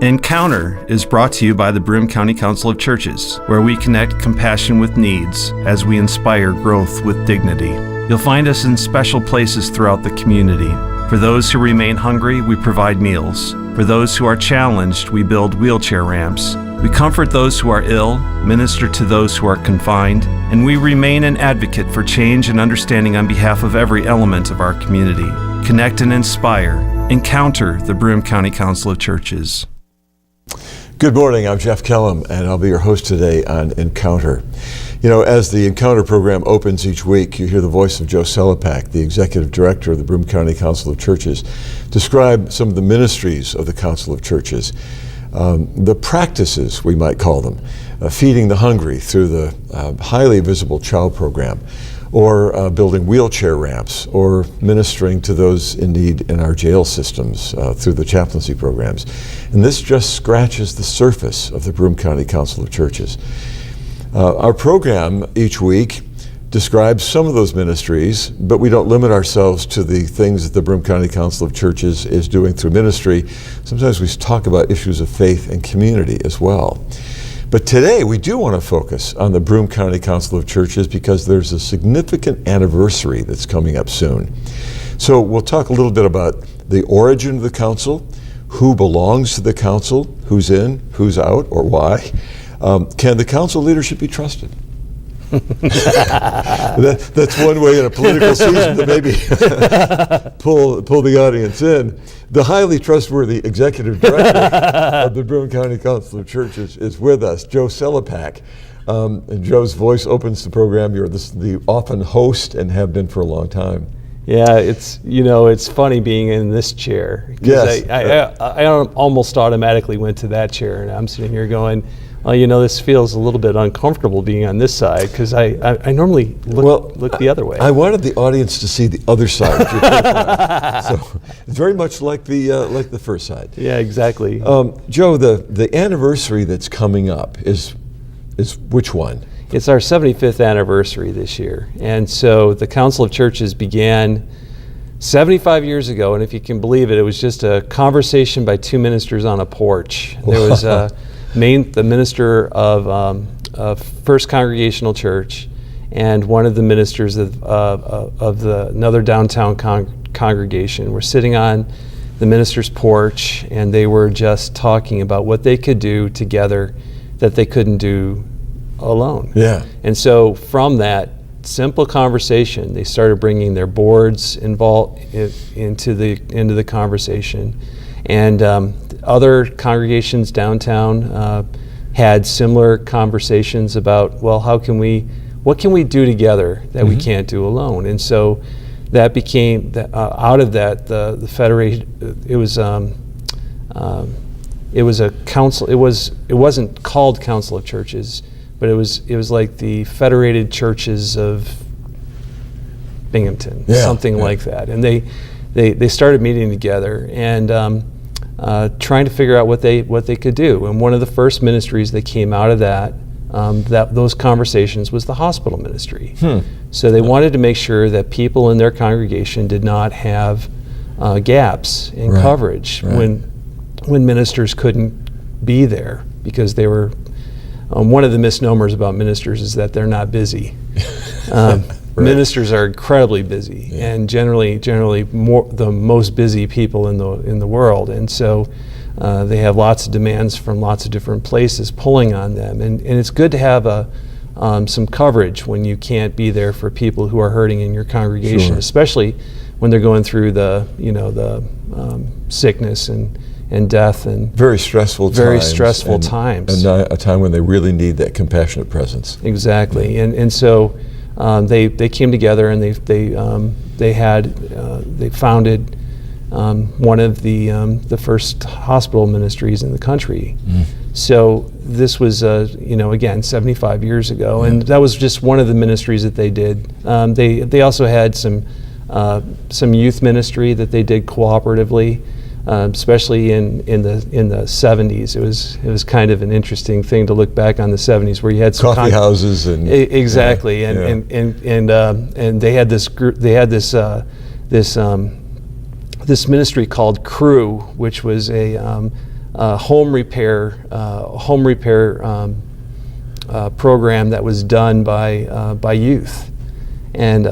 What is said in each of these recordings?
Encounter is brought to you by the Broome County Council of Churches, where we connect compassion with needs as we inspire growth with dignity. You'll find us in special places throughout the community. For those who remain hungry, we provide meals. For those who are challenged, we build wheelchair ramps. We comfort those who are ill, minister to those who are confined, and we remain an advocate for change and understanding on behalf of every element of our community. Connect and inspire. Encounter the Broome County Council of Churches. Good morning, I'm Jeff Kellam, and I'll be your host today on Encounter. You know, as the Encounter program opens each week, you hear the voice of Joe Sellepack, the Executive Director of the Broome County Council of Churches, describe some of the ministries of the Council of Churches, the practices, we might call them, feeding the hungry through the highly visible child program, or building wheelchair ramps, or ministering to those in need in our jail systems through the chaplaincy programs. And this just scratches the surface of the Broome County Council of Churches. Our program each week describes some of those ministries, but we don't limit ourselves to the things that the Broome County Council of Churches is doing through ministry. Sometimes we talk about issues of faith and community as well. But today we do want to focus on the Broome County Council of Churches because there's a significant anniversary that's coming up soon. So we'll talk a little bit about the origin of the council, who belongs to the council, who's in, who's out, or why. Can the council leadership be trusted? That's one way in a political season to maybe pull the audience in. The highly trustworthy Executive Director of the Broome County Council of Churches is with us, Joe Sellepack. And Joe's voice opens the program. You're the often host and have been for a long time. Yeah, it's funny being in this chair. Yes. I almost automatically went to that chair, and I'm sitting here going, well, this feels a little bit uncomfortable being on this side because I normally look the other way. I wanted the audience to see the other side of your profile. So it's very much like the first side. Yeah, exactly. Joe, the anniversary that's coming up is which one? It's our 75th anniversary this year. And so the Council of Churches began 75 years ago, and if you can believe it, it was just a conversation by two ministers on a porch. There was the minister of First Congregational Church and one of the ministers of another downtown congregation were sitting on the minister's porch, and they were just talking about what they could do together that they couldn't do alone. Yeah. And so from that simple conversation, they started bringing their boards involved into the conversation, and other congregations downtown had similar conversations about, well, what can we do together that we can't do alone? And so that became out of that the federation. It was a council. It wasn't called Council of Churches, but it was like the Federated Churches of Binghamton, something like that. And they started meeting together and trying to figure out what they could do. And one of the first ministries that came out of those conversations was the hospital ministry. So they wanted to make sure that people in their congregation did not have gaps in coverage when ministers couldn't be there because they were. One of the misnomers about ministers is that they're not busy. Ministers are incredibly busy, and generally the most busy people in the world, and so they have lots of demands from lots of different places pulling on them, and it's good to have some coverage when you can't be there for people who are hurting in your congregation, especially when they're going through the sickness and death and very stressful times, and a time when they really need that compassionate presence. Exactly, and so they came together and they founded one of the first hospital ministries in the country. So this was again 75 years ago, and that was just one of the ministries that they did. They also had some youth ministry that they did cooperatively. Especially in the 70s, it was kind of an interesting thing to look back on the 70s, where you had some coffee houses and exactly, and they had this group, they had this this ministry called Crew, which was a home repair program that was done by youth. And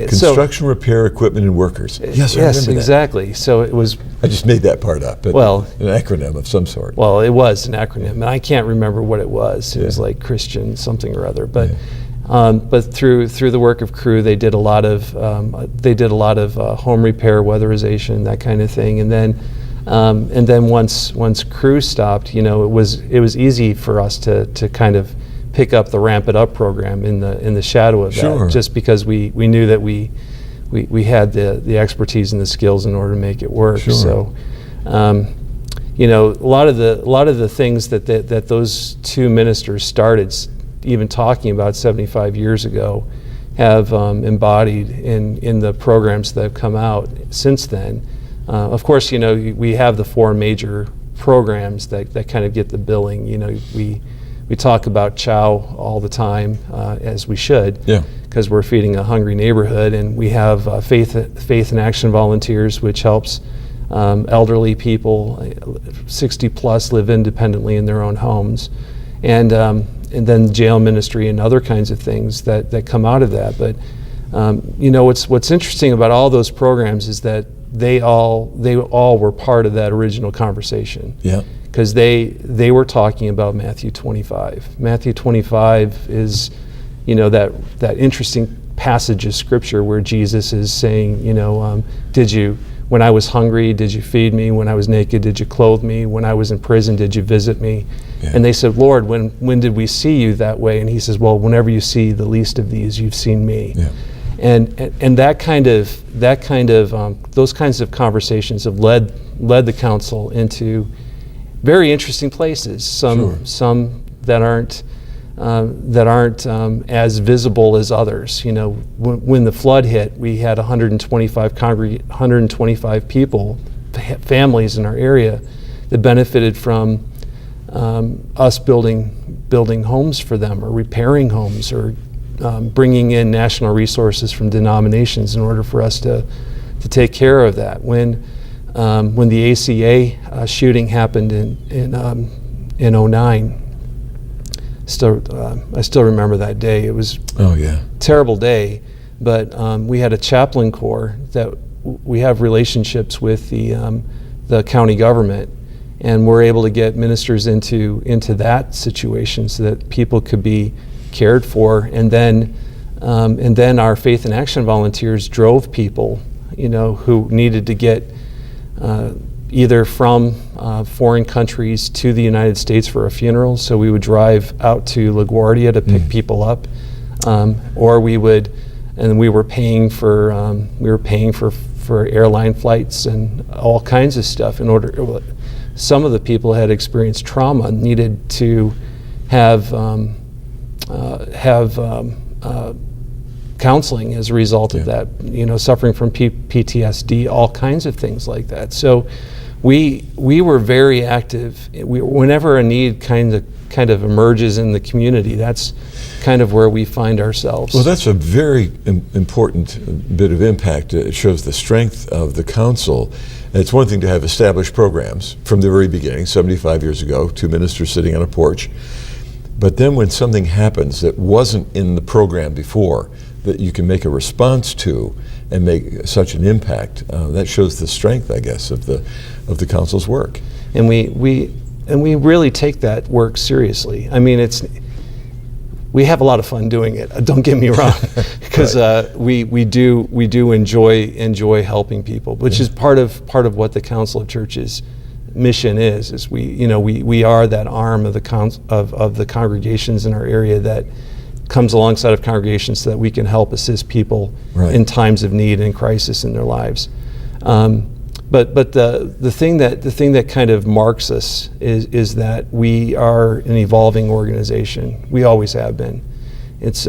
construction, repair, equipment, and workers. Yes, I remember that. Exactly. So it was. I just made that part up. But well, an acronym of some sort. Well, it was an acronym, and I can't remember what it was. It was like Christian something or other. But through the work of Crew, they did a lot of home repair, weatherization, that kind of thing, and then once Crew stopped, it was easy for us to kind of pick up the Ramp It Up program in the shadow of that, just because we knew that we had the expertise and the skills in order to make it work. Sure. So, a lot of the things that those two ministers started even talking about 75 years ago have embodied in the programs that have come out since then. Of course, we have the four major programs that kind of get the billing. We talk about CHOW all the time, as we should, because we're feeding a hungry neighborhood, and we have Faith in Action Volunteers, which helps elderly people, 60 plus, live independently in their own homes, and then jail ministry and other kinds of things that come out of that. But what's interesting about all those programs is that they all were part of that original conversation. Yeah. Because they were talking about Matthew 25. Matthew 25 is, that interesting passage of Scripture where Jesus is saying, when I was hungry, did you feed me? When I was naked, did you clothe me? When I was in prison, did you visit me? Yeah. And they said, Lord, when did we see you that way? And he says, well, whenever you see the least of these, you've seen me. Yeah. And that kind of those kinds of conversations have led the council into very interesting places. Some that aren't as visible as others. When the flood hit, we had 125 people, families in our area, that benefited from us building homes for them, or repairing homes, or bringing in national resources from denominations in order for us to take care of that. When the ACA shooting happened in 2009, I still remember that day. It was a terrible day, but we had a chaplain corps that we have relationships with the county government, and we're able to get ministers into that situation so that people could be cared for, and then our Faith in Action volunteers drove people, who needed to get either from foreign countries to the United States for a funeral. So we would drive out to LaGuardia to pick people up, or we were paying for airline flights and all kinds of stuff in order. Some of the people had experienced trauma, needed to have counseling as a result of that, suffering from PTSD, all kinds of things like that. So we were very active. Whenever a need kind of emerges in the community, that's kind of where we find ourselves. Well, that's a very important bit of impact. It shows the strength of the council. And it's one thing to have established programs from the very beginning, 75 years ago, two ministers sitting on a porch. But then when something happens that wasn't in the program before, that you can make a response to and make such an impact, that shows the strength, I guess, of the council's work. And we really take that work seriously. I mean, we have a lot of fun doing it. Don't get me wrong, because we do enjoy helping people, which is part of what the Council of Churches mission is we are that arm of the congregations in our area that comes alongside of congregations so that we can help assist people in times of need and crisis in their lives. But the thing that kind of marks us is that we are an evolving organization. We always have been. It's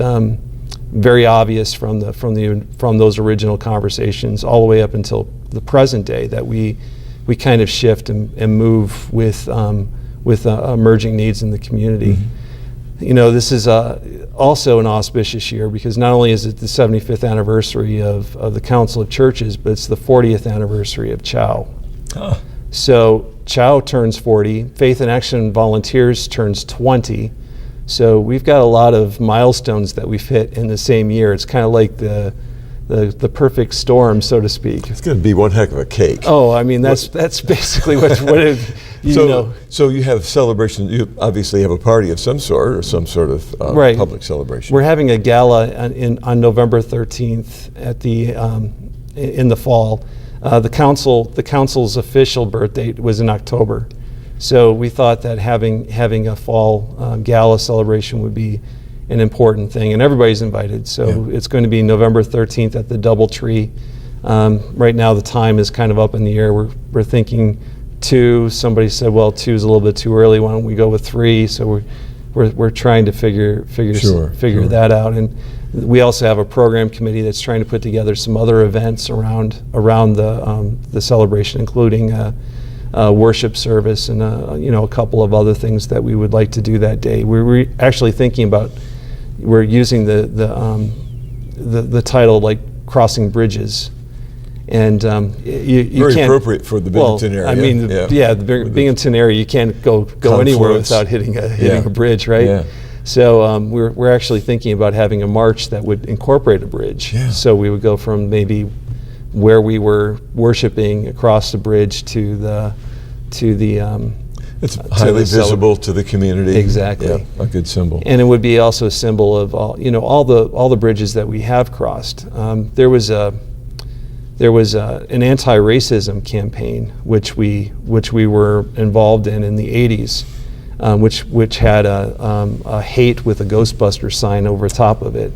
very obvious from those original conversations all the way up until the present day that we kind of shift and move with emerging needs in the community. Mm-hmm. This is also an auspicious year because not only is it the 75th anniversary of the Council of Churches, but it's the 40th anniversary of CHOW. So Chow turns 40, Faith in Action Volunteers turns 20. So we've got a lot of milestones that we've hit in the same year. It's kind of like the perfect storm, so to speak. It's going to be one heck of a cake. Oh, I mean, that's basically what it, you know. So you have celebration, you obviously have a party of some sort, or some sort of Right. public celebration. We're having a gala on November 13th at in the fall. The council's official birth date was in October. So we thought that having a fall gala celebration would be an important thing, and everybody's invited. So it's going to be November 13th at the Doubletree. Right now the time is kind of up in the air. We're thinking 2. Somebody said, well, 2 is a little bit too early. Why don't we go with 3? So we're trying to figure that out. And we also have a program committee that's trying to put together some other events around the celebration, including a worship service and a couple of other things that we would like to do that day. We're actually thinking about, we're using the title like Crossing Bridges, and you very can't, appropriate for the Binghamton area. I mean, the Binghamton area, you can't go anywhere without hitting a bridge, right? Yeah. So we're actually thinking about having a march that would incorporate a bridge. Yeah. So we would go from maybe where we were worshiping across the bridge to the it's highly visible to the community. Exactly. Yeah, a good symbol. And it would be also a symbol of all the bridges that we have crossed. There was an anti-racism campaign which we were involved in the 80s, which had a hate with a Ghostbuster sign over top of it.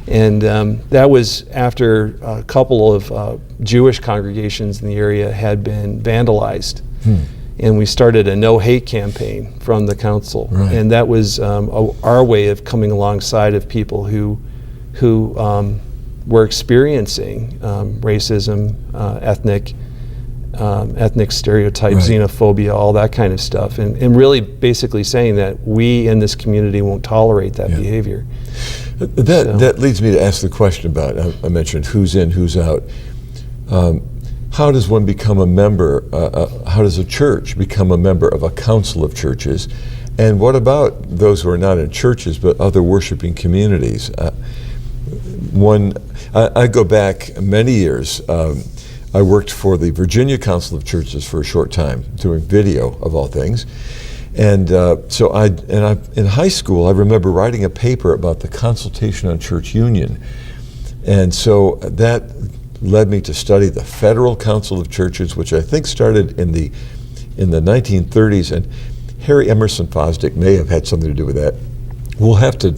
And that was after a couple of Jewish congregations in the area had been vandalized. And we started a no hate campaign from the council. Right. And that was our way of coming alongside of people who were experiencing racism, ethnic stereotypes, Right. xenophobia, all that kind of stuff. And really basically saying that we in this community won't tolerate that behavior. That leads me to ask the question about, I mentioned who's in, who's out. How does one become a member, how does a church become a member of a council of churches? And what about those who are not in churches but other worshiping communities? I go back many years. I worked for the Virginia Council of Churches for a short time, doing video of all things. And in high school, I remember writing a paper about the Consultation on Church Union. And so that led me to study the Federal Council of Churches, which I think started in the 1930s. And Harry Emerson Fosdick may have had something to do with that. We'll have to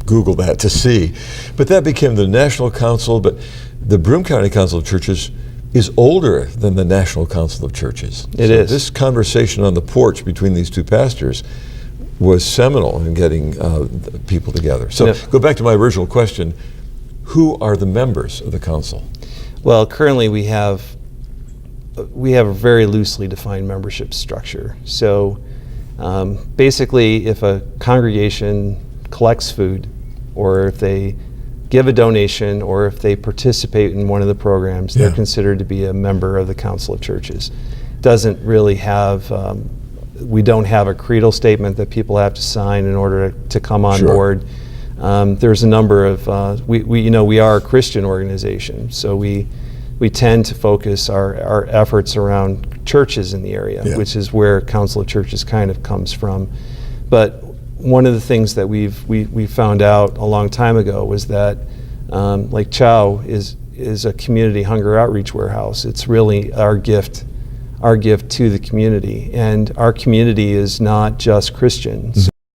Google that to see. But that became the National Council. But the Broome County Council of Churches is older than the National Council of Churches. It is. This conversation on the porch between these two pastors was seminal in getting people together. So go back to my original question, who are the members of the council? Well, currently we have a very loosely defined membership structure. So basically, if a congregation collects food, or if they give a donation, or if they participate in one of the programs, they're considered to be a member of the Council of Churches. Doesn't really have, we don't have a creedal statement that people have to sign in order to come on board. There's a number of, we are a Christian organization, so we tend to focus our efforts around churches in the area, which is where Council of Churches kind of comes from. But one of the things that we found out a long time ago was that like Chow is a community hunger outreach warehouse. It's really our gift to the community, and our community is not just Christians.